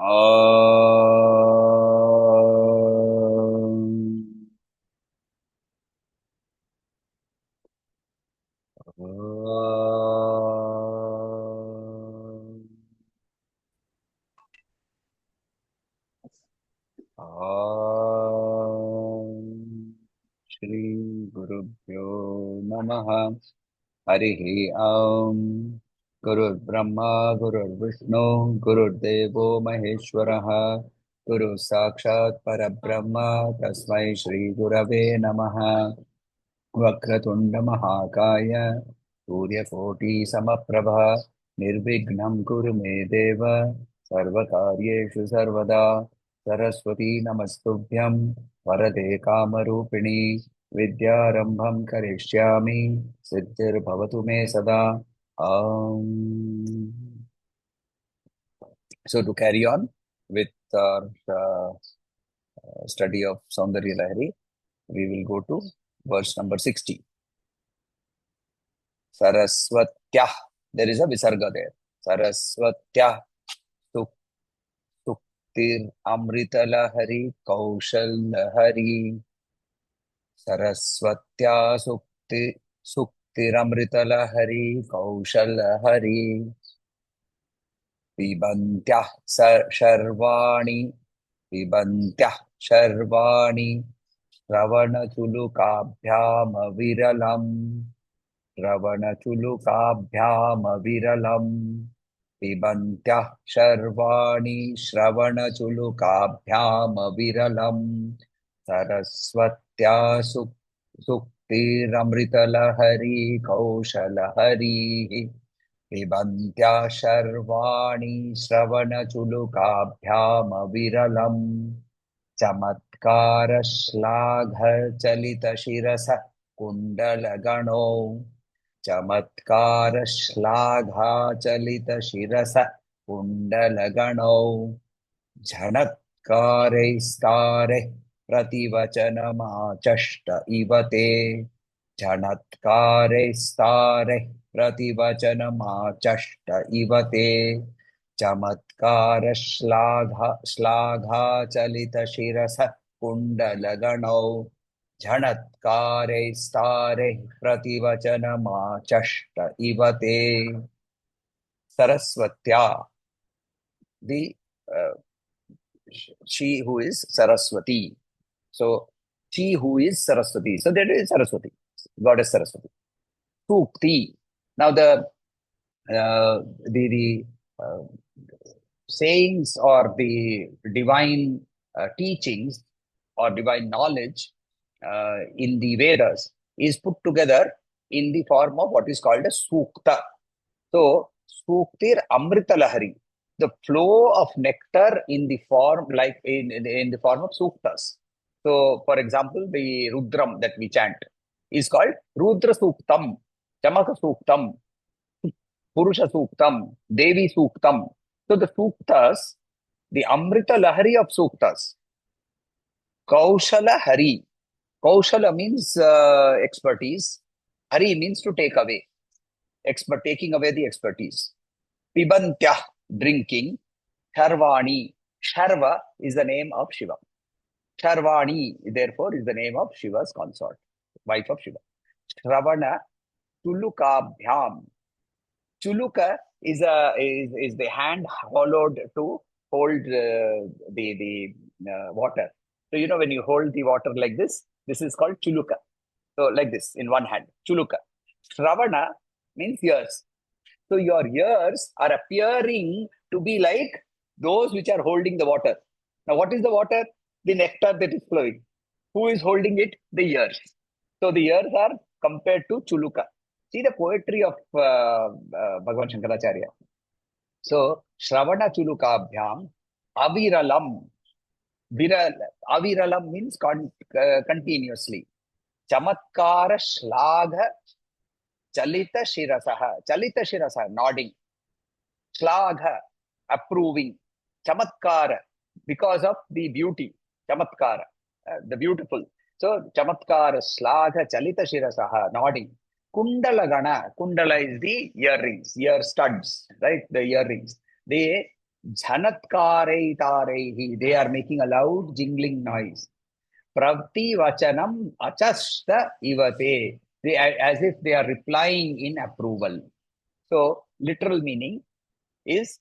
Om. Om. Om. Shri Gurubhyo Namaha. Harihi Om. Guru Brahma, Guru Vishnu, Guru Devo Maheshwaraha, Guru Sakshat Parabrahma, Tasmai Shri Gurave Namaha. Vakratunda महाकाय सूर्यकोटि समप्रभा निर्विघ्नं कुरु मे देव सर्वकार्येषु सर्वदा सरस्वती नमस्तुभ्यं वरदे कामरूपिणी विद्यारंभं करिष्यामि सिद्धिर्भवतु मे सदा So to carry on with our study of Soundarya Lahari, we will go to verse number 60. Saraswatyah. There is a visarga there. Saraswatyah suk suktir amritalahari kaushalahari. Saraswatyah suktir amritalahari kaushalahari. Pibantyah sharvani. Pibantyah sharvani. Ravanachulukabhyam aviralam. श्रवणचुलुकाभ्यामविरलम् पिबन्त्यः शर्वाणि श्रवणचुलुकाभ्यामविरलम् सरस्वत्या सुक्तिरमृतलहरी कौशलहरीः पिबन्त्या शर्वाणि श्रवणचुलुकाभ्यामविरलम् चमत्कारश्लाघचलितशिरसः कुण्डलगणो चमत्कारश्लाघाचलितशिरसः कुण्डलगणौ झणत्कारैस्तारे प्रतिवचनमाचष्ट इव ते झणत्कारैस्तारे प्रतिवचनमाचष्ट इव ते चमत्कारश्लाघाचलितशिरसः कुण्डलगणौ झणत्कारैस्तारे प्रतिवचनमाचष्ट इव ते सरस्वत्या the she who is Saraswati. So she who is Saraswati. So that is Saraswati, goddess Saraswati. Sukti. Now the sayings or the divine teachings or divine knowledge in the Vedas is put together in the form of what is called a sukta. So suktir amrita lahari, the flow of nectar in the form like in the form of suktas. So for example, the Rudram that we chant is called Rudra Suktam, Chamaka Suktam, Purusha Suktam, Devi Suktam. So the suktas, the Amrita Lahari of suktas, Kaushala Hari. Kaushala means expertise. Hari means to take away. Taking away the expertise. Pibantya, drinking. Sharvani. Sharva is the name of Shiva. Sharvani, therefore, is the name of Shiva's consort, wife of Shiva. Shravana, Chulukabhyam. Chuluka is the hand hollowed to hold the water. So you know when you hold the water like this is called chuluka. So like this in one hand, chuluka. Shravana means ears. So your ears are appearing to be like those which are holding the water. Now what is the water? The nectar that is flowing. Who is holding it? The ears. So the ears are compared to chuluka. See the poetry of Bhagavan Shankaracharya. So, Shravana Chulukabhyam, Aviralam. Aviralam means continuously. Chamatkara Shlagha Chalita Shirasaha. Chalita Shirasaha, nodding. Shlagha, approving. Chamatkara, because of the beauty. Chamatkara, the beautiful. So, Chamatkara Shlagha Chalita Shirasaha, nodding. Kundalagana. Kundala is the earrings, ear studs, right? The earrings. They Jhanatkarei tareihi. They are making a loud jingling noise. Pravti vachanam achasta ivate. They, as if they are replying in approval. So, literal meaning is,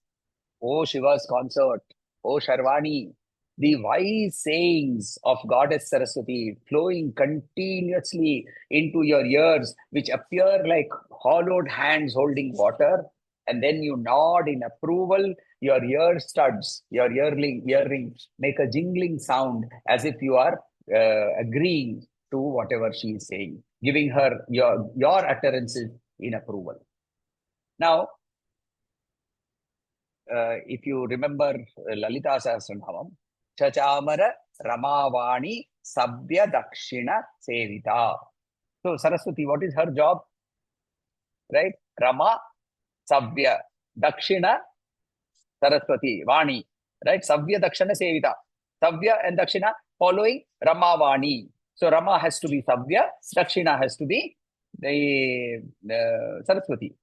O Shiva's consort, O Sharvani, the wise sayings of Goddess Saraswati flowing continuously into your ears, which appear like hollowed hands holding water, and then you nod in approval. Your ear studs, your earrings make a jingling sound as if you are agreeing to whatever she is saying, giving her your utterances in approval. Now, if you remember Lalita Sahasranamam, Chachamara Ramavani Sabya Dakshina Sevita. So Saraswati, what is her job? Right? Rama, Sabya, Dakshina, Saraswati, Vani. Right? Sabya, Dakshina, Sevita. Sabya and Dakshina following Ramavani. So Rama has to be Sabya, Dakshina has to be the Saraswati.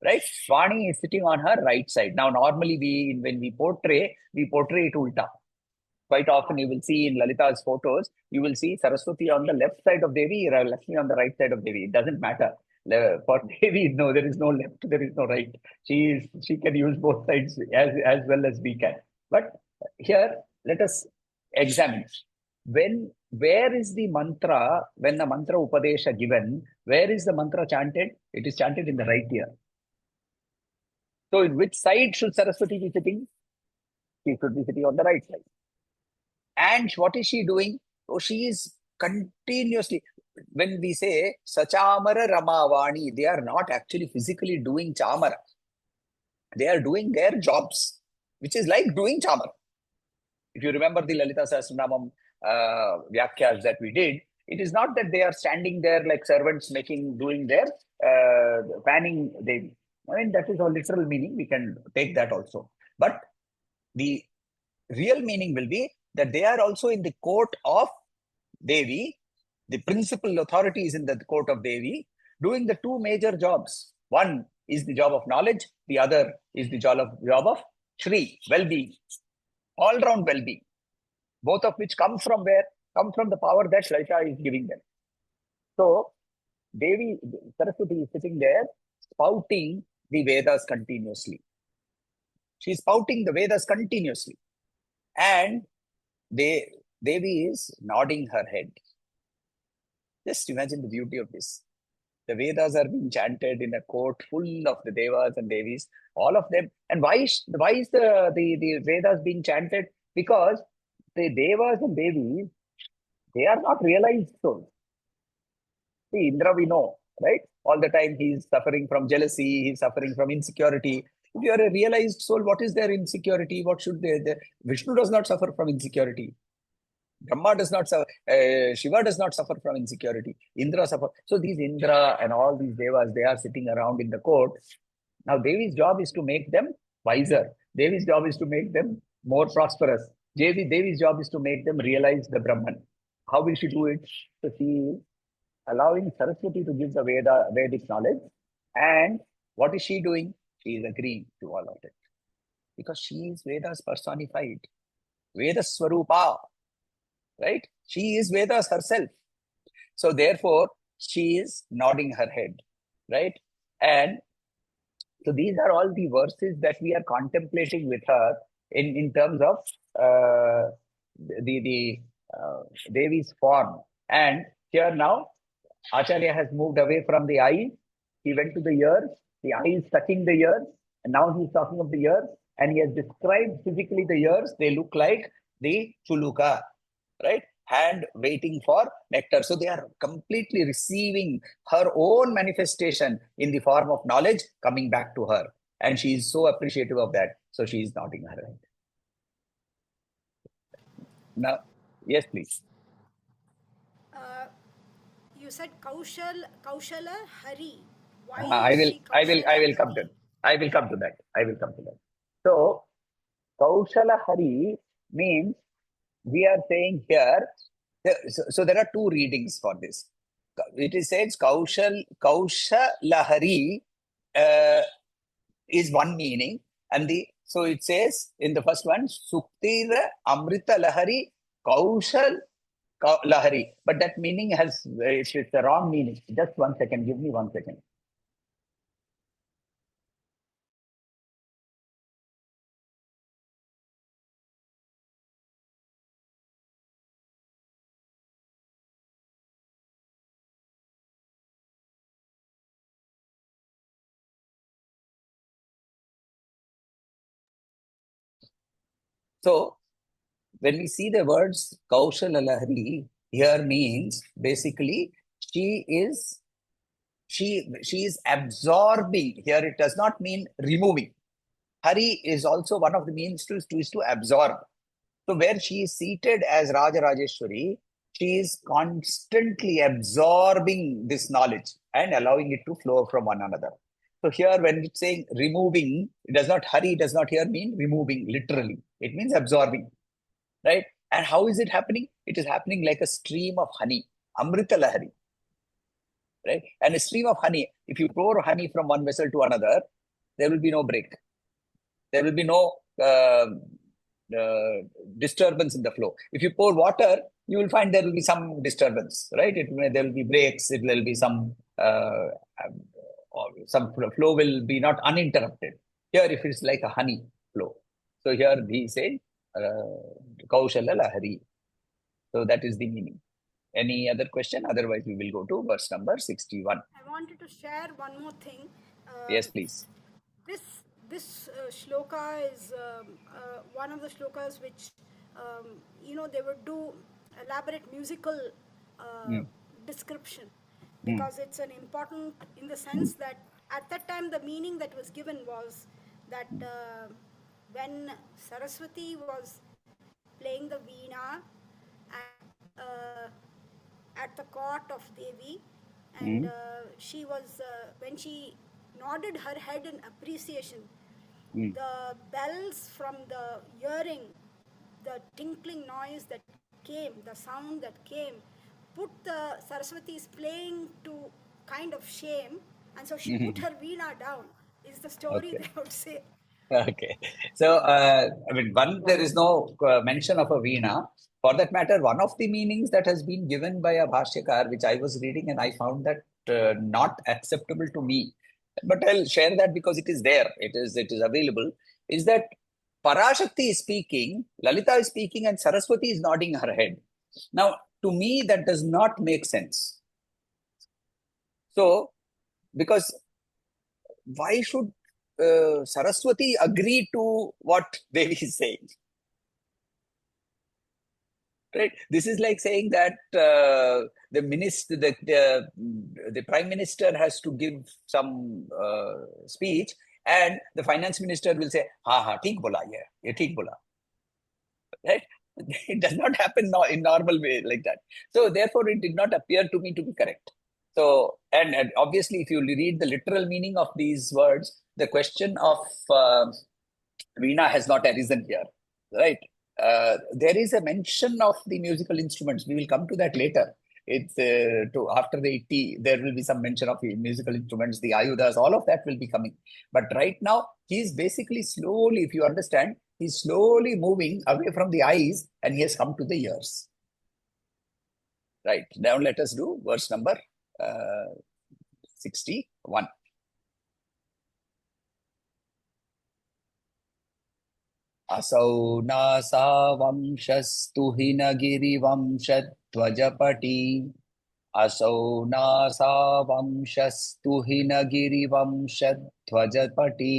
Right? Vani is sitting on her right side. Now, normally when we portray it ulta. Quite often you will see in Lalita's photos, you will see Saraswati on the left side of Devi, Lakshmi on the right side of Devi. It doesn't matter. For Devi, no, there is no left, there is no right. She can use both sides as well as we can. But here, let us examine. Where is the mantra, when the mantra Upadesha given, where is the mantra chanted? It is chanted in the right ear. So in which side should Saraswati be sitting? She should be sitting on the right side. And what is she doing? Oh, she is continuously, when we say Sachamara Ramavani, they are not actually physically doing Chamara. They are doing their jobs, which is like doing Chamara. If you remember the Lalita Sahasranamam Vyakhyas that we did, it is not that they are standing there like servants doing their panning Devi. I mean, that is a literal meaning. We can take that also. But the real meaning will be that they are also in the court of Devi. The principal authority is in the court of Devi, doing the two major jobs. One is the job of knowledge. The other is the job of Shri, well-being, all-round well-being. Both of which come from where? Come from the power that Lalita is giving them. So, Devi, Saraswati is sitting there spouting the Vedas continuously. She's spouting the Vedas continuously. And Devi is nodding her head. Just imagine the beauty of this. The Vedas are being chanted in a court full of the Devas and Devis, all of them. And why is the Vedas being chanted? Because the Devas and Devis, they are not realized souls. See, Indra we know, right? All the time he's suffering from jealousy, he's suffering from insecurity. If you are a realized soul, what is their insecurity? What should Vishnu does not suffer from insecurity. Brahma does not suffer, Shiva does not suffer from insecurity. Indra suffers. So these Indra and all these Devas, they are sitting around in the court. Now Devi's job is to make them wiser. Devi's job is to make them more prosperous. Devi's job is to make them realize the Brahman. How will she do it? So she is allowing Saraswati to give the Vedic knowledge. And what is she doing? She is agreeing to all of it. Because she is Vedas personified. Veda Swarupa. Right? She is Vedas herself. So therefore, she is nodding her head. Right? And so these are all the verses that we are contemplating with her in terms of the Devi's form. And here now, Acharya has moved away from the eyes. He went to the ears. The eye is touching the ears. And now he's talking of the ears. And he has described physically the ears. They look like the chuluka, right? Hand waiting for nectar. So they are completely receiving her own manifestation in the form of knowledge coming back to her. And she is so appreciative of that. So she is nodding her head. Now, yes, please. You said Kaushala Hari. Why I will come to that. So, Kaushala Hari means we are saying here, so there are two readings for this. It says Kaushala Hari is one meaning, and the So it says in the first one, Suktira Amrita Lahari Kaushal Lahari. But that meaning it's the wrong meaning. Just 1 second. Give me 1 second. So when we see the words Kaushal Lahari, here means basically she is absorbing. Here it does not mean removing. Hari is also one of the means to absorb. So where she is seated as Raja Rajeshwari, she is constantly absorbing this knowledge and allowing it to flow from one another. So here when it's saying removing, it does not Hari does not here mean removing literally. It means absorbing, right? And how is it happening? It is happening like a stream of honey, Amrita Lahari, right? And a stream of honey, if you pour honey from one vessel to another, there will be no break. There will be no disturbance in the flow. If you pour water, you will find there will be some disturbance, right? There will be breaks. There will be some flow will be not uninterrupted. Here, if it's like a honey flow. So here he said, Kaushala Lahari. So that is the meaning. Any other question? Otherwise, we will go to verse number 61. I wanted to share one more thing. Yes, please. This shloka is one of the shlokas which they would do elaborate musical description, because it's an important, in the sense that at that time the meaning that was given was that when Saraswati was playing the veena at the court of Devi, and she was when she nodded her head in appreciation, the bells from the earring, the tinkling noise that came, the sound that came, put the Saraswati's playing to kind of shame, and so she put her veena down, is the story. Okay. They would say. Okay. So, there is no mention of a veena. For that matter, one of the meanings that has been given by a Bhashyakar, which I was reading and I found that not acceptable to me, but I'll share that because it is there. It is available. Is that Parashakti is speaking, Lalita is speaking, and Saraswati is nodding her head. Now, to me, that does not make sense. So, because why should Saraswati agree to what Devi is saying? Right? This is like saying that the prime minister has to give some speech, and the finance minister will say, "Ha ha, theek bola ye theek bola." Right? It does not happen in normal way like that. So therefore, it did not appear to me to be correct. So, and obviously, if you read the literal meaning of these words, the question of Veena has not arisen here, right? There is a mention of the musical instruments. We will come to that later. It's after the 80, there will be some mention of the musical instruments, the ayudas, all of that will be coming. But right now, he's basically slowly, if you understand, he's slowly moving away from the eyes and he has come to the ears. Right. Now let us do verse number 61. असौ NASA वंशस्तु हिनगिरिवंशध्वजपटी असौ NASA वंशस्तु हिनगिरिवंशध्वजपटी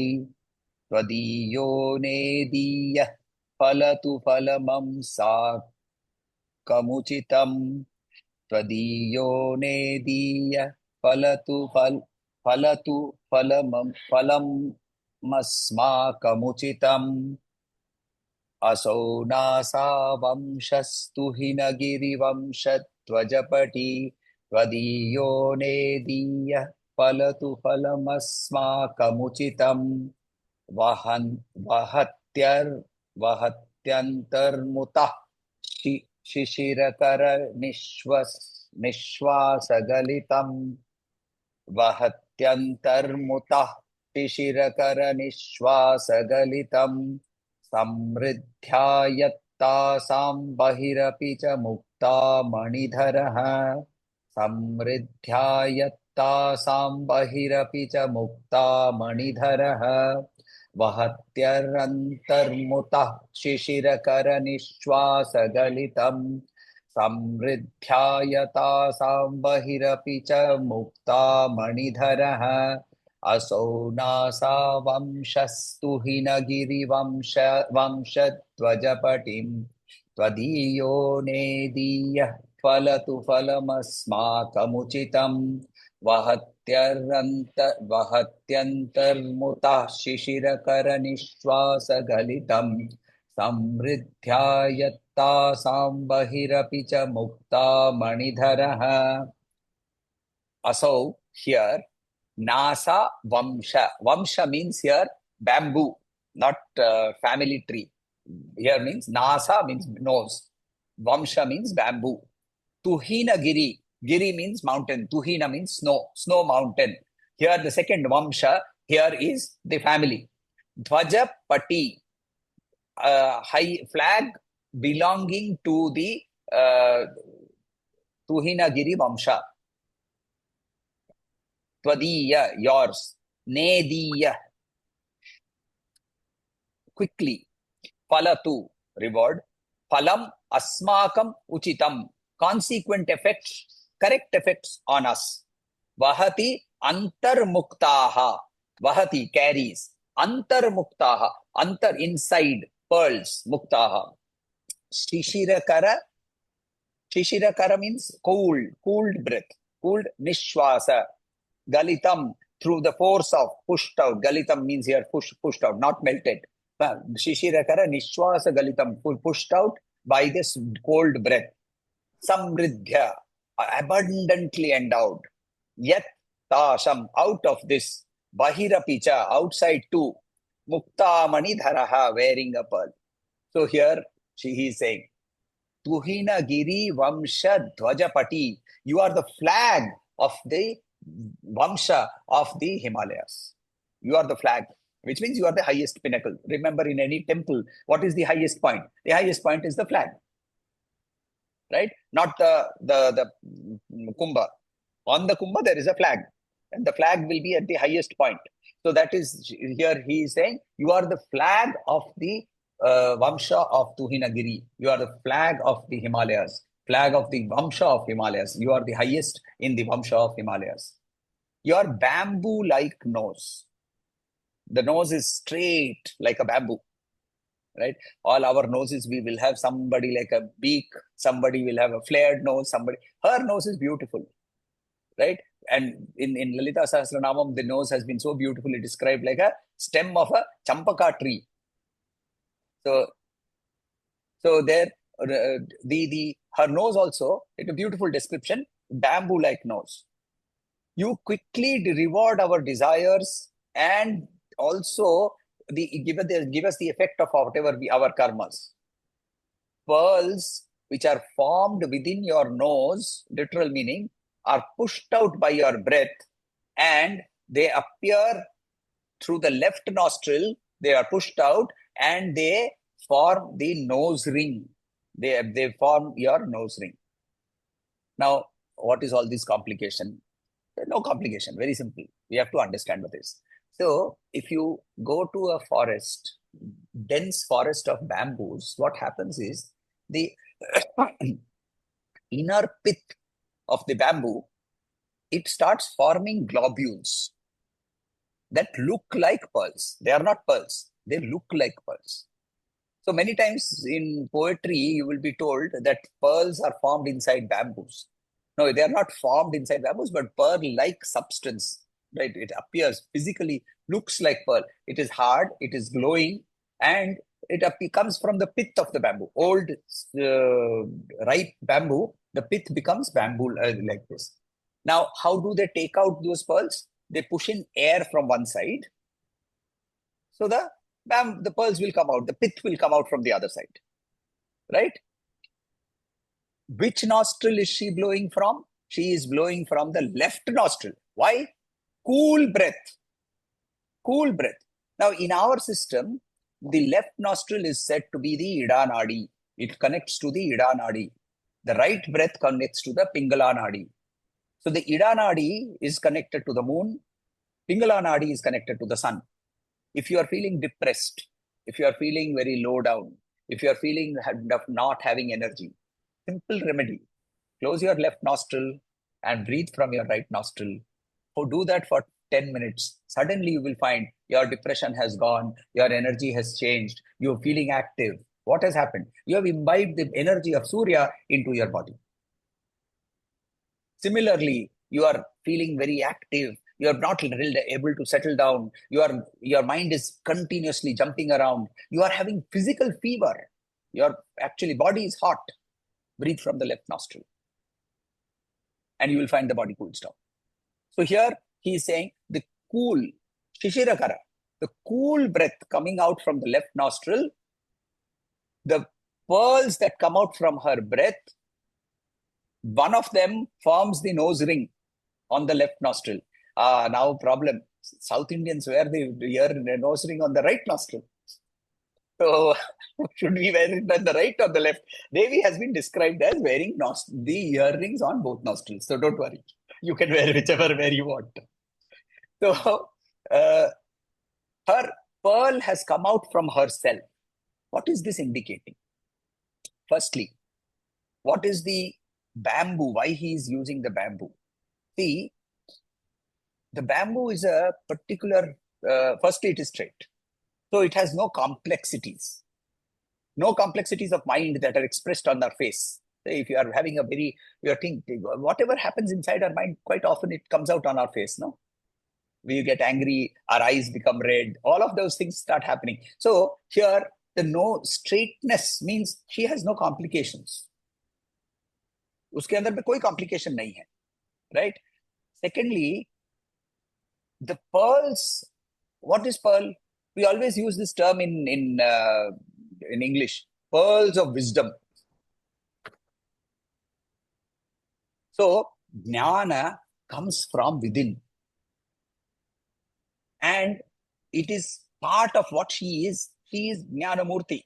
त्वदीयो नेदीयः फलतु फलमं साकमुचितम् त्वदीयो नेदीयः फलतु फलमस्माकमुचितम् असौ NASA वंशस्तु हिनगिरिवंशध्वजपटी त्वदीयो नेदीयः फलतु फलमस्माकमुचितम् वहत्यन्तर्मुतः शिशिरकर निश्वासगलितम् वहत्यन्तर्मुतः शिशिरकरनिश्वासगलितं समृद्ध्यायत्तासां बहिरपि च मुक्ता मणिधरः समृद्ध्यायत्तासां बहिरपि च मुक्ता मणिधरः वहत्यरन्तर्मुतः शिशिरकरनिश्वासगलितं समृद्ध्यायतासां बहिरपि च मुक्ता मणिधरः असौ NASA वंशस्तुहिनगिरिवंश वंशध्वजपटिं त्वदीयो नेदीयः फलतु फलमस्माकमुचितं वहत्यन्तर्मुतः शिशिरकरनिश्वासगलितं समृद्ध्यायत्तासां बहिरपि च मुक्ता मणिधरः असौ here Nasa Vamsha. Vamsha means here bamboo, not family tree. Here means Nasa means nose. Vamsha means bamboo. Tuhina Giri. Giri means mountain. Tuhina means snow. Snow mountain. Here the second Vamsha. Here is the family. Dhwaja Pati. High flag belonging to the Tuhina Giri Vamsha. Tvadiya, yours. Nediya, quickly. Falatu, reward. Phalam, asmakam, uchitam. Consequent effects, correct effects on us. Vahati, antarmuktaha. Vahati, carries. Antarmuktaha. Antar, inside, pearls, muktaha. Shishirakara. Shishirakara means cold, cooled breath. Cooled, nishwasa. Galitam, through the force of pushed out. Galitam means here pushed out, not melted. Shishirakara nishwasa galitam, pushed out by this cold breath. Samriddhya, abundantly endowed. Yet tasham, out of this. Bahirapicha, outside too. Muktamani dharaha, wearing a pearl. So here he is saying, Tuhina Giri Vamsha Dhwajapati, you are the flag of the Vamsha of the Himalayas. You are the flag, which means you are the highest pinnacle. Remember, in any temple, what is the highest point? The highest point is the flag, right? Not the Kumbha. On the Kumbha, there is a flag, and the flag will be at the highest point. So that is, here he is saying, you are the flag of the Vamsha of Tuhinagiri. You are the flag of the Himalayas, flag of the Vamsha of Himalayas. You are the highest in the Vamsha of Himalayas. Your bamboo-like nose. The nose is straight like a bamboo, right? All our noses, we will have somebody like a beak, somebody will have a flared nose, somebody. Her nose is beautiful, right? And in Lalita Sahasranamam, the nose has been so beautifully described like a stem of a champaka tree. So there, her nose also, it's a beautiful description, bamboo-like nose. You quickly reward our desires and also give us the effect of whatever our karmas. Pearls which are formed within your nose, literal meaning, are pushed out by your breath and they appear through the left nostril. They are pushed out and they form the nose ring. They form your nose ring. Now, what is all this complication? No complication, very simple. We have to understand what this. So, if you go to a forest, dense forest of bamboos, what happens is the inner pith of the bamboo, it starts forming globules that look like pearls. They are not pearls. They look like pearls. So many times in poetry, you will be told that pearls are formed inside bamboos. No, they are not formed inside bamboos, but pearl-like substance, right? It appears physically, looks like pearl. It is hard, it is glowing, and it comes from the pith of the bamboo. Old, ripe bamboo, the pith becomes bamboo like this. Now, how do they take out those pearls? They push in air from one side. So the pearls will come out, the pith will come out from the other side, right? Which nostril is she blowing from? She is blowing from the left nostril. Why? Cool breath. cool breath. Now, in our system, the left nostril is said to be the Ida Nadi. It connects to the Ida Nadi. The right breath connects to the Pingala Nadi. So the Ida Nadi is connected to the moon. Pingala Nadi is connected to the sun. If you are feeling depressed, if you are feeling very low down, if you are feeling not having energy, simple remedy. Close your left nostril and breathe from your right nostril. Do that for 10 minutes. Suddenly you will find your depression has gone, your energy has changed, you're feeling active. What has happened? You have imbibed the energy of Surya into your body. Similarly, you are feeling very active. You are not able to settle down. Your mind is continuously jumping around. You are having physical fever. Your actually body is hot. Breathe from the left nostril. And you will find the body cools down. So here he is saying the cool, Shishirakara, the cool breath coming out from the left nostril, the pearls that come out from her breath, one of them forms the nose ring on the left nostril. Now problem. South Indians wear the nose ring on the right nostril. So should we wear it on the right or the left? Devi has been described as wearing the earrings on both nostrils. So don't worry. You can wear whichever where you want. So her pearl has come out from herself. What is this indicating? Firstly, what is the bamboo? Why he is using the bamboo? See, the bamboo is a particular, firstly, it is straight. So it has no complexities. No complexities of mind that are expressed on our face. Say if you are having you're thinking, whatever happens inside our mind, quite often it comes out on our face, no? We get angry, our eyes become red, all of those things start happening. So here, the no straightness means she has no complications. उसके अंदर में कोई complication नहीं है, right? Secondly, the pearls, what is pearl? We always use this term in English, pearls of wisdom. So, jnana comes from within. And it is part of what she is. She is Jnana Murti.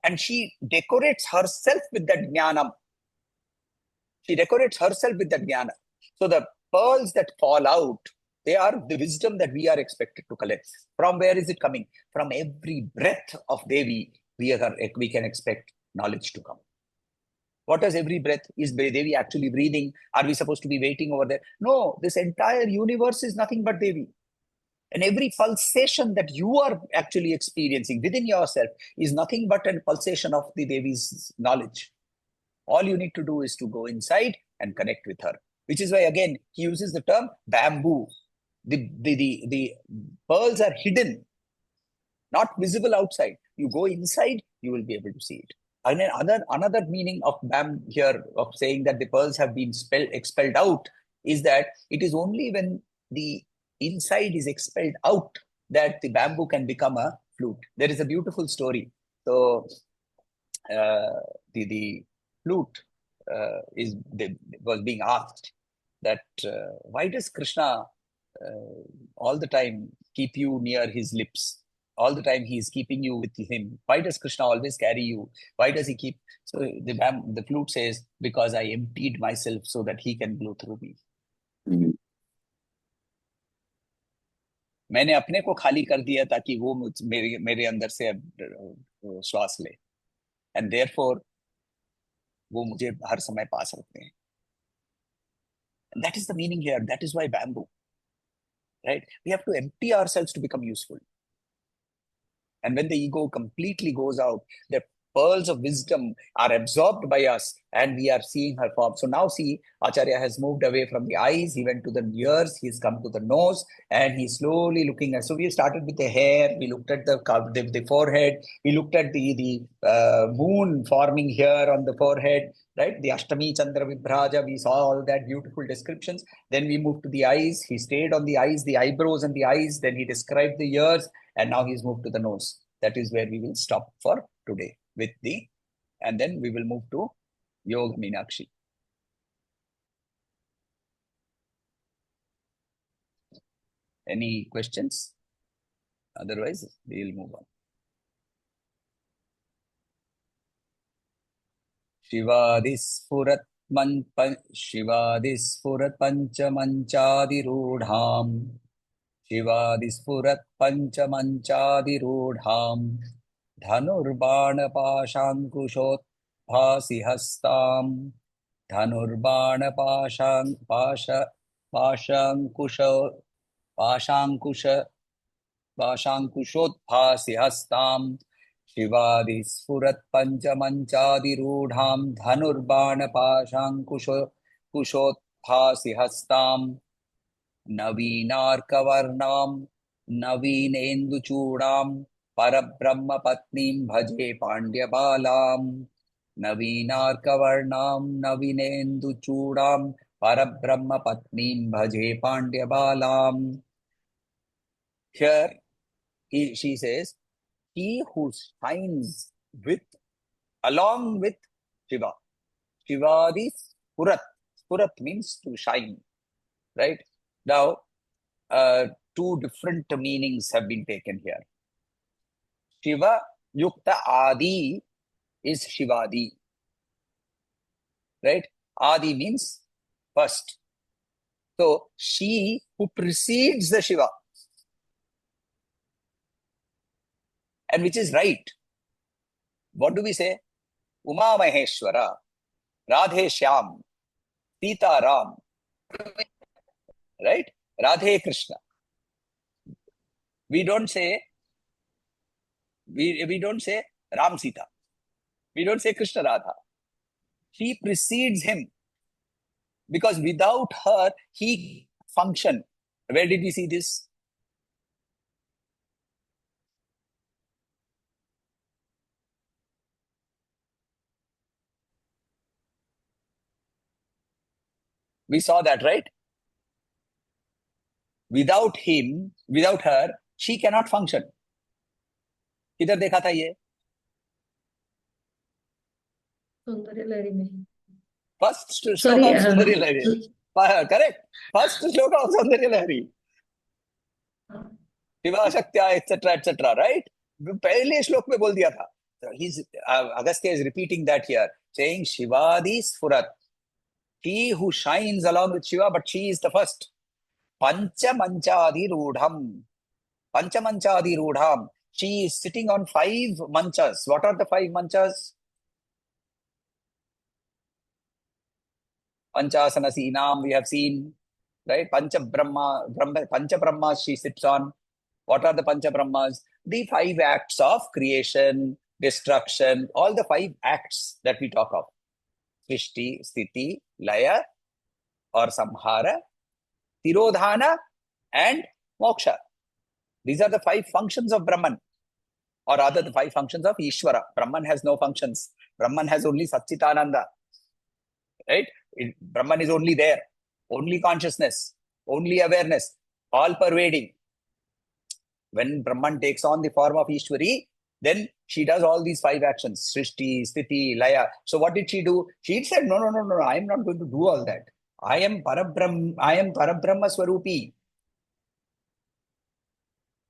And she decorates herself with that Jnanam. She decorates herself with that Jnana. So the pearls that fall out, they are the wisdom that we are expected to collect. From where is it coming? From every breath of Devi, we can expect knowledge to come. What does every breath? Is Devi actually breathing? Are we supposed to be waiting over there? No, this entire universe is nothing but Devi. And every pulsation that you are actually experiencing within yourself is nothing but a pulsation of the Devi's knowledge. All you need to do is to go inside and connect with her, which is why, again, he uses the term bamboo. The pearls are hidden, not visible outside. You go inside, you will be able to see it. And then another meaning of here, of saying that the pearls have been expelled out, is that it is only when the inside is expelled out that the bamboo can become a flute. There is a beautiful story. So the flute was being asked that why does Krishna all the time keep you near his lips? All the time he is keeping you with him. Why does Krishna always carry you? Why does he keep? So the flute says, because I emptied myself so that he can blow through me. Mhm. मैंने अपने को खाली कर दिया ताकि वो मेरे अंदर से श्वास ले. And therefore, वो मुझे हर समय पा सकते हैं. And that is the meaning here. That is why bamboo. Right? We have to empty ourselves to become useful. And when the ego completely goes out, the pearls of wisdom are absorbed by us and we are seeing her form. So now see, Acharya has moved away from the eyes, he went to the ears, he's come to the nose, and he's slowly looking at. So we started with the hair, we looked at the forehead, we looked at the moon forming here on the forehead, right? The Ashtami Chandra Vibhraja, we saw all that beautiful descriptions. Then we moved to the eyes, he stayed on the eyes, the eyebrows and the eyes, then he described the ears, and now he's moved to the nose. That is where we will stop for today with and then we will move to Yoga Meenakshi. Any questions? Otherwise, we will move on. शिवादिस्फुरत् पञ्चमञ्चादिरूढाम् शिवादिस्फुरत् पञ्चमञ्चादिरूढाम् धनुर्बाणपाशाङ्कुशोद्भासि हस्ताम् पाशाङ्कुश पाशाङ्कुशोद्भासि हस्ताम् शिवादिस्फुरत् पञ्चमञ्चादिरूढाम् धनुर्बाणपाशाङ्कुशोद्भासि हस्ताम् नवीनार्कवर्णाम् नवीनेन्दुचूडाम् परब्रह्मपत्नीम् भजे पाण्ड्यबालाम् नवीनार्कवर्णाम् नवीनेन्दुचूडाम् परब्रह्मपत्नीम् भजे पाण्ड्यबालाम्. Here she says, he who shines along with Shiva. Shivadi Spurat. Spurat means to shine. Right? Now, two different meanings have been taken here. Shiva Yukta Adi is Shivadi. Right? Adi means first. So, she who precedes the Shiva. And which is right. What do we say? Uma Maheshwara, Radhe Shyam, Sita Ram, right? Radhe Krishna. We don't say Ram Sita. We don't say Krishna Radha. She precedes him because without her he function. Where did we see this? We saw that, right? Without him, without her, she cannot function. किधर देखा था ये? सौंदर्य लहरी में. First sloka of Soundarya Lahari. Correct. First sloka of Soundarya Lahari. Shiva शक्त्या etc etc, right? पहले श्लोक में बोल दिया था. Agastya is repeating that here, saying Shivadi Sfurat. He who shines along with Shiva, but she is the first. Panchamanchadi Rudham. Panchamanchadi Rudham. She is sitting on 5 manchas. What are the 5 manchas? Panchasana Sinam, we have seen, right? Pancha Brahmas she sits on. What are the Pancha Brahmas? The 5 acts of creation, destruction, all the 5 acts that we talk of. Srishti, Sthiti, Laya or Samhara, Tirodhana and Moksha. These are the 5 functions of Brahman, or rather the 5 functions of Ishvara. Brahman has no functions. Brahman has only Satchitananda. Right? Brahman is only there, only consciousness, only awareness, all pervading. When Brahman takes on the form of Ishwari, then she does all these 5 actions, Srishti, Sthiti, Laya. So what did she do? She said, no, I am not going to do all that. I am Parabrahma Swarupi.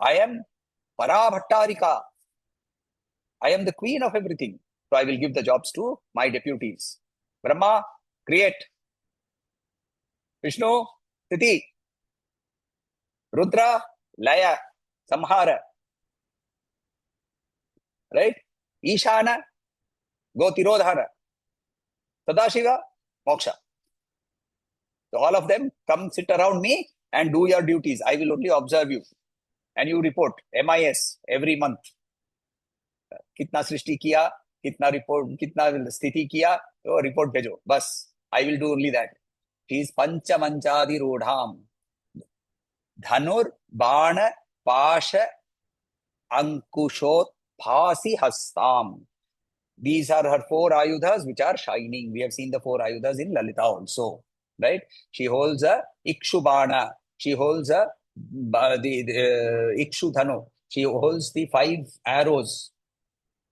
I am Parabhattarika. I am the queen of everything. So I will give the jobs to my deputies. Brahma, create. Vishnu, Sthiti. Rudra, Laya, Samhara. Right? Ishana, go Tirodhana. Sadashiva, Moksha. So all of them come sit around me and do your duties. I will only observe you. And you report MIS every month. कितना सृष्टि किया, कितना report, कितना स्थिति किया, तो report भेजो. बस, I will do only that. He is Panchamanchadi Rodham. Dhanur, Bana, Pasha, Ankushot, Phasi, Hastam. These are her 4 ayudhas which are shining. We have seen the 4 ayudhas in Lalita also. Right? She holds a Ikshubana. She holds a the Ikshudhanu. She holds the 5 arrows,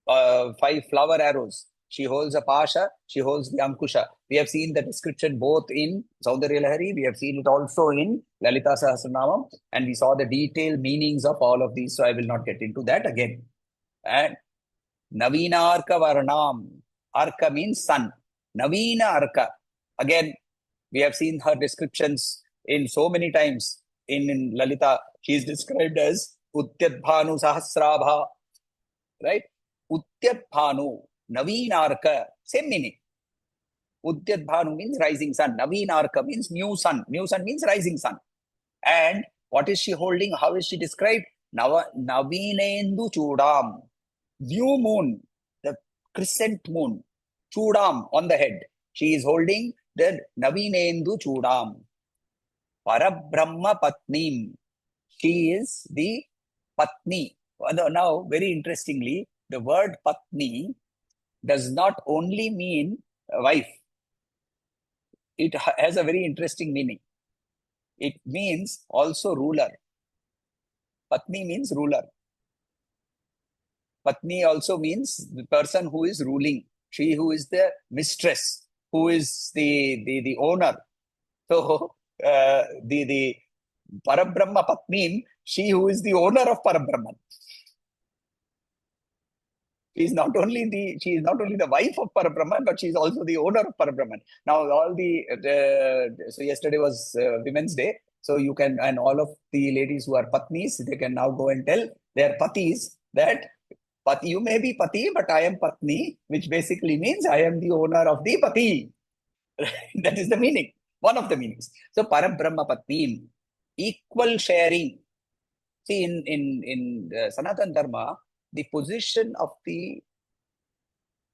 5 flower arrows. She holds a pasha, she holds the ankusha. We have seen the description both in Soundarya Lahari, we have seen it also in Lalita Sahasranamam, and we saw the detailed meanings of all of these, so I will not get into that again. And Navina Arka Varnam. Arka means sun. Navina Arka. Again, we have seen her descriptions in so many times. In Lalita, she is described as Utyadbhanu Sahasrabha. Right? Utyadbhanu. Navina same meaning. Udyadbhanu means rising sun. Navina means new sun. New sun means rising sun. And what is she holding? How is she described? Navinendu Chudam. New moon, the crescent moon. Chudam on the head. She is holding the Navinendu Chudam. Parabrahma Patnim. She is the Patni. Now, very interestingly, the word Patni does not only mean wife. It has a very interesting meaning. It means also ruler. Patni means ruler. Patni also means the person who is ruling. She who is the mistress, who is the owner. So, the Parabrahma Patni, she who is the owner of Parabrahman. She is not only the wife of Parabrahman, but she is also the owner of Parabrahman. Now, so yesterday was Women's Day. So you can, and all of the ladies who are Patnis, they can now go and tell their Patis that Pati, you may be Pati, but I am Patni, which basically means I am the owner of the Pati. That is the meaning, one of the meanings. So Parabrahma Patni, equal sharing. See, in Sanatana Dharma, the position of the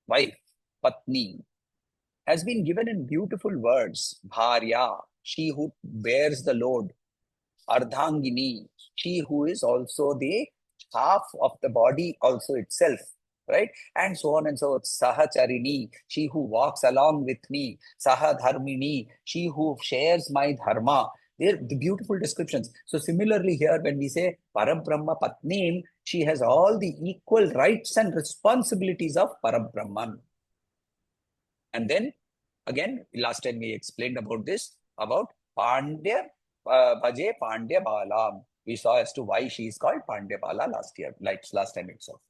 wife, Patni, has been given in beautiful words. Bharya, she who bears the load. Ardhangini, she who is also the half of the body also itself, right? And so on and so forth. Sahacharini, she who walks along with me. Sahadharmini, she who shares my dharma. They're the beautiful descriptions. So similarly here, when we say Parabrahma Patnim, she has all the equal rights and responsibilities of Parabrahman. And then, again, last time we explained about this, about Pandya, Bhaje Pandya Balam. We saw as to why she is called Pandya Bala last time itself.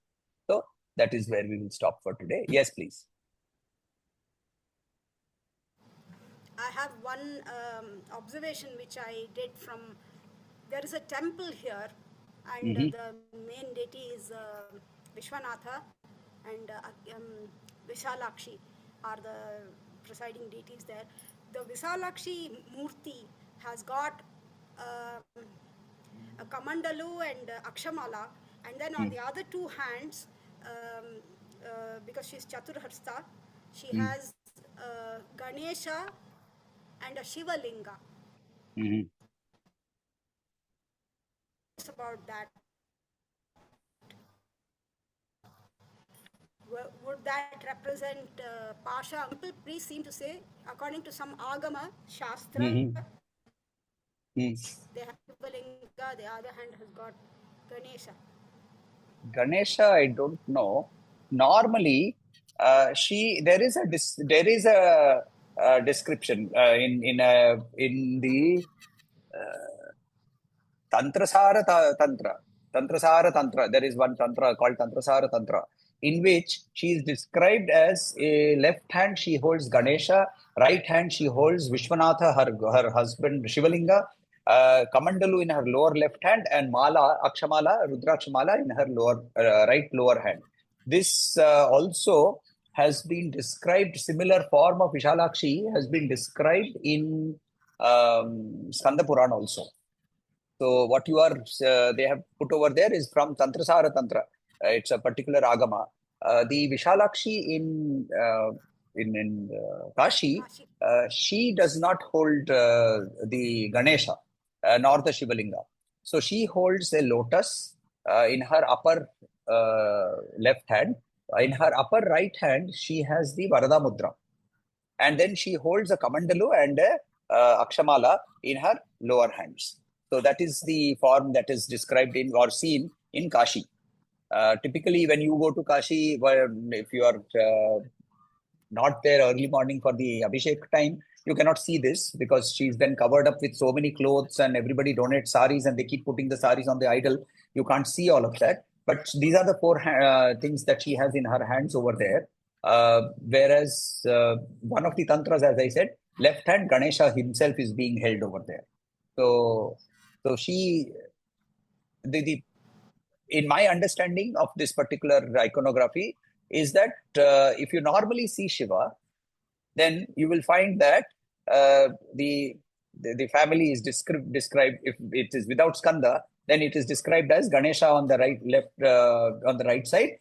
So that is where we will stop for today. Yes, please. I have one observation which I did from, there is a temple here, and the main deity is Vishwanatha, and Vishalakshi are the presiding deities there. The Vishalakshi Murti has got a Kamandalu and Akshamala, and then on the other two hands, because she's Chaturhasta, she has Ganesha and a Shiva Linga. It's about that. Would that represent Pasha? Priests seem to say, according to some Agama Shastra, they have Shiva Linga, the other hand has got Ganesha. Ganesha, I don't know. Normally, there is a description in the Tantrasara Tantra. There is one Tantra called Tantrasara Tantra, in which she is described as a left hand she holds Ganesha, right hand she holds Vishwanatha, her husband Shivalinga, Kamandalu in her lower left hand, and Mala, Akshamala, Rudrakshamala in her right lower hand. This also has been described, similar form of Vishalakshi has been described in Skanda Purana also. So what they have put over there is from Tantrasara Tantra. It's a particular agama. The Vishalakshi in Kashi, she does not hold the Ganesha nor the Shivalinga. So she holds a lotus in her upper left hand. In her upper right hand, she has the Varada Mudra. And then she holds a Kamandalu and a Akshamala in her lower hands. So that is the form that is described in or seen in Kashi. Typically, when you go to Kashi, if you are not there early morning for the Abhishek time, you cannot see this because she's then covered up with so many clothes and everybody donates saris and they keep putting the saris on the idol. You can't see all of that. But these are the four things that she has in her hands over there. Whereas one of the tantras, as I said, left hand Ganesha himself is being held over there. So she, in my understanding of this particular iconography, is that if you normally see Shiva, then you will find that the family is described, if it is without skanda, then it is described as Ganesha on the on the right side,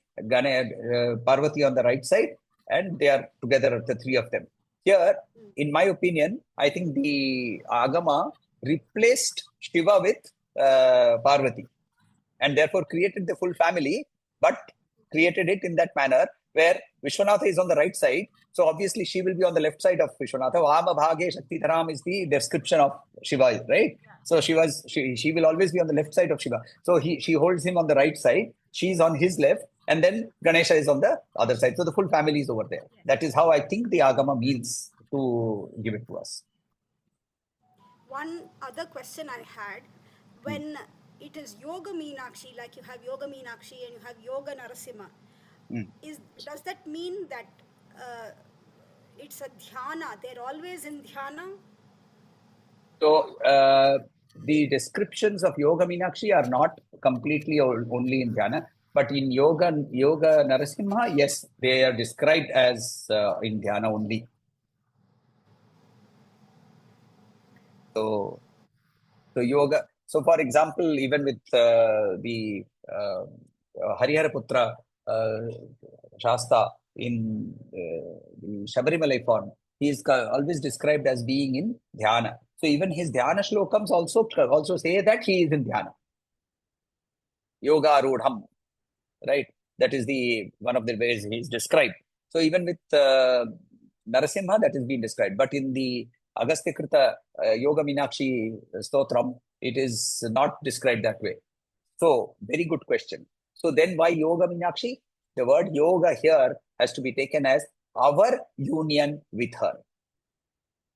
Parvati on the right side, and they are together, the three of them. Here, in my opinion, I think the Agama replaced Shiva with Parvati and therefore created the full family, but created it in that manner where Vishwanatha is on the right side. So obviously she will be on the left side of Vishwanatha. Vama Bhage Shakti Dharam is the description of Shiva, right? So she will always be on the left side of Shiva. So she holds him on the right side. She's on his left. And then Ganesha is on the other side. So the full family is over there. That is how I think the Agama means to give it to us. One other question I had, when it is Yoga Meenakshi, like you have Yoga Meenakshi and you have Yoga Narasimha, does that mean that it's a dhyana? They're always in dhyana? So the descriptions of Yoga Meenakshi are not completely only in dhyana, but in Yoga Narasimha, yes, they are described as in dhyana only. So yoga. So for example, even with the Hariharaputra Shasta in the Shabarimalai form, he is always described as being in dhyana. So even his dhyana shlokams also say that he is in dhyana. Yoga Arudham, right? That is one of the ways he is described. So even with Narasimha, that is being described. But in the Agastya Krita Yoga Meenakshi Stotram, it is not described that way. So, very good question. So then why Yoga Meenakshi? The word yoga here has to be taken as our union with her.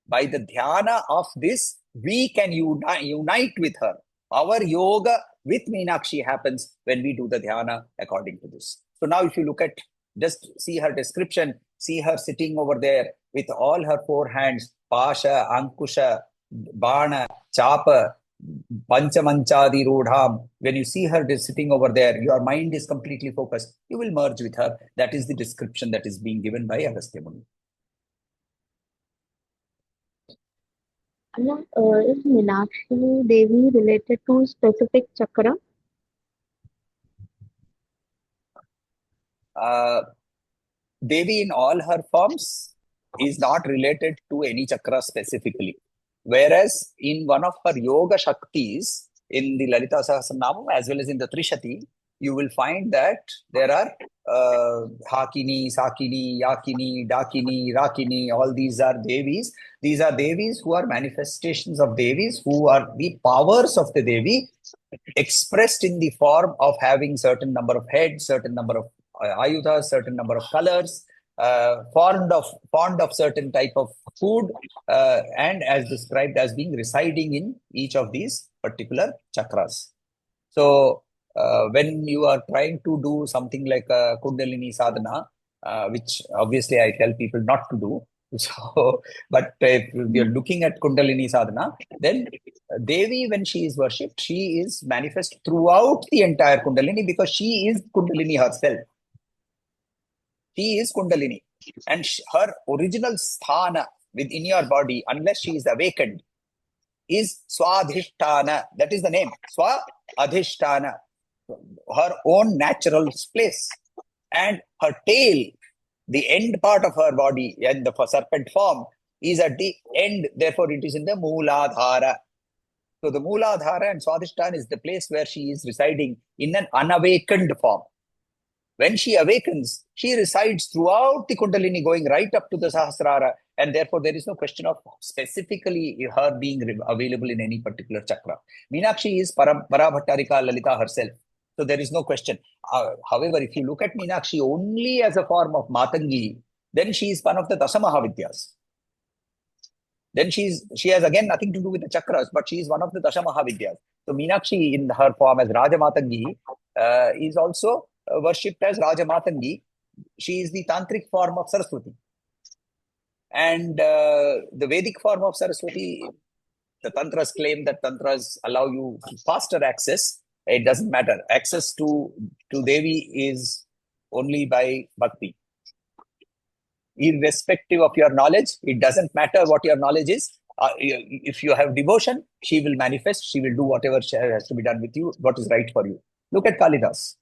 By the dhyana of this, we can unite with her. Our yoga with Meenakshi happens when we do the dhyana according to this. So now if you look at, just see her description, see her sitting over there with all her four hands, Pasha, Ankusha, Bana, Chapa, Panchamanchadi Rudham. When you see her sitting over there, your mind is completely focused. You will merge with her. That is the description that is being given by Agastya Muni. Anna, is Meenakshi Devi related to specific chakra? Devi in all her forms is not related to any chakra specifically. Whereas in one of her yoga shaktis, in the Lalita Sahasranamam as well as in the Trishati, you will find that there are Hakini, Sakini, Yakini, Dakini, Rakini, all these are Devis. These are Devis who are manifestations of Devis, who are the powers of the Devi expressed in the form of having certain number of heads, certain number of ayudas, certain number of colors, fond of certain type of food, and as described as being residing in each of these particular chakras. So when you are trying to do something like a Kundalini sadhana, which obviously I tell people not to do. So, but if you're looking at Kundalini sadhana, then Devi, when she is worshipped, she is manifest throughout the entire Kundalini because she is Kundalini herself. She is Kundalini. And her original sthana within your body, unless she is awakened, is Swadhisthana. That is the name. Swadhisthana. Her own natural place. And her tail, the end part of her body, and the serpent form, is at the end. Therefore, it is in the Mooladhara. So the Mooladhara and Swadhisthana is the place where she is residing in an unawakened form. When she awakens, she resides throughout the Kundalini, going right up to the Sahasrara, and therefore there is no question of specifically her being available in any particular chakra. Meenakshi is Parabhattarika Lalita herself, so there is no question. However, if you look at Meenakshi only as a form of Matangi, then she is one of the Dasha Mahavidyas. Then she has again nothing to do with the chakras, but she is one of the Dasha Mahavidyas. So Meenakshi in her form as Rajamatangi is also worshipped as Rajamatangi. She is the tantric form of Saraswati. And the Vedic form of Saraswati, the tantras claim that tantras allow you faster access. It doesn't matter. Access to Devi is only by bhakti. Irrespective of your knowledge, it doesn't matter what your knowledge is. If you have devotion, she will manifest. She will do whatever has to be done with you, what is right for you. Look at Kalidas.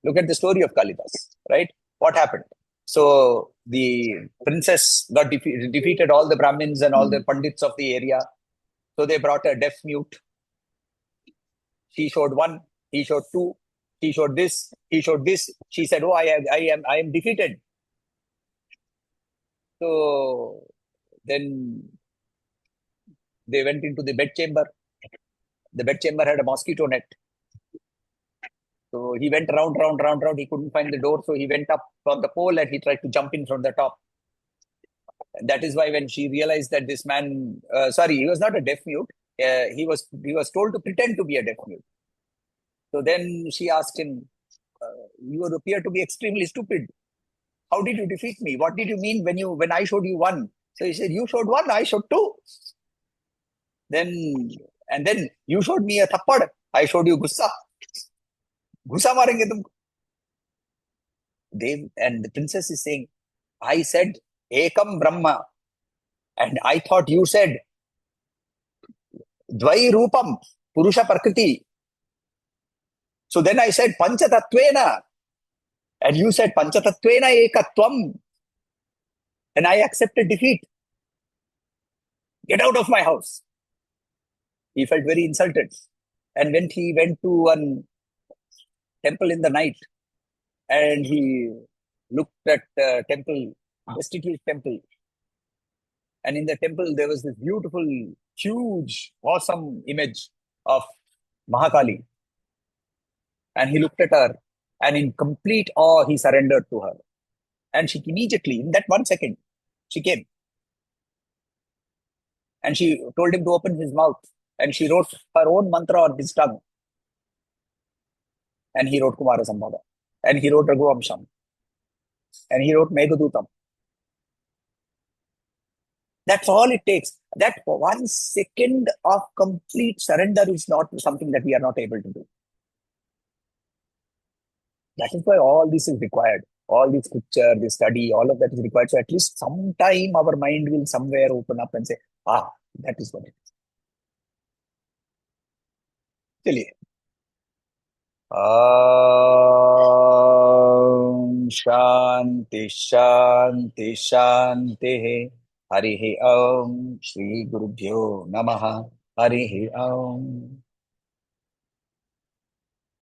Look at the story of Kalidas, right? What happened? So the princess got defeated all the Brahmins and all the Pandits of the area. So they brought a deaf mute. She showed one, he showed two, he showed this, he showed this. She said, "Oh, I am defeated." So then they went into the bedchamber. The bedchamber had a mosquito net. So he went round. He couldn't find the door. So he went up on the pole and he tried to jump in from the top. And that is why when she realized that this man, he was not a deaf mute. He was told to pretend to be a deaf mute. So then she asked him, "You appear to be extremely stupid. How did you defeat me? What did you mean when I showed you one?" So he said, "You showed one, I showed two. Then you showed me a thappad. I showed you gussa. Gussa marenge tumko." And the princess is saying, "I said ekam brahma, and I thought you said dvai rupam purusha prakriti. So then I said panchatatvena, and you said panchatatvena ekatvam, and I accepted defeat. Get out of my house." He felt very insulted. And when he went to one temple in the night and he looked at the temple, destitute temple, and in the temple there was this beautiful, huge, awesome image of Mahakali. And he looked at her, and in complete awe, he surrendered to her. And she immediately, in that 1 second, she came. And she told him to open his mouth. And she wrote her own mantra on his tongue. And he wrote Kumara Sambhava. And he wrote Raghuamsham. And he wrote Meghadutam. That's all it takes. That 1 second of complete surrender is not something that we are not able to do. That is why all this is required. All the scripture, the study, all of that is required. So at least sometime our mind will somewhere open up and say, that is what it is. चलिए शांति शांति शांति हरि ओम श्री गुरुभ्यो नमः हरि ओम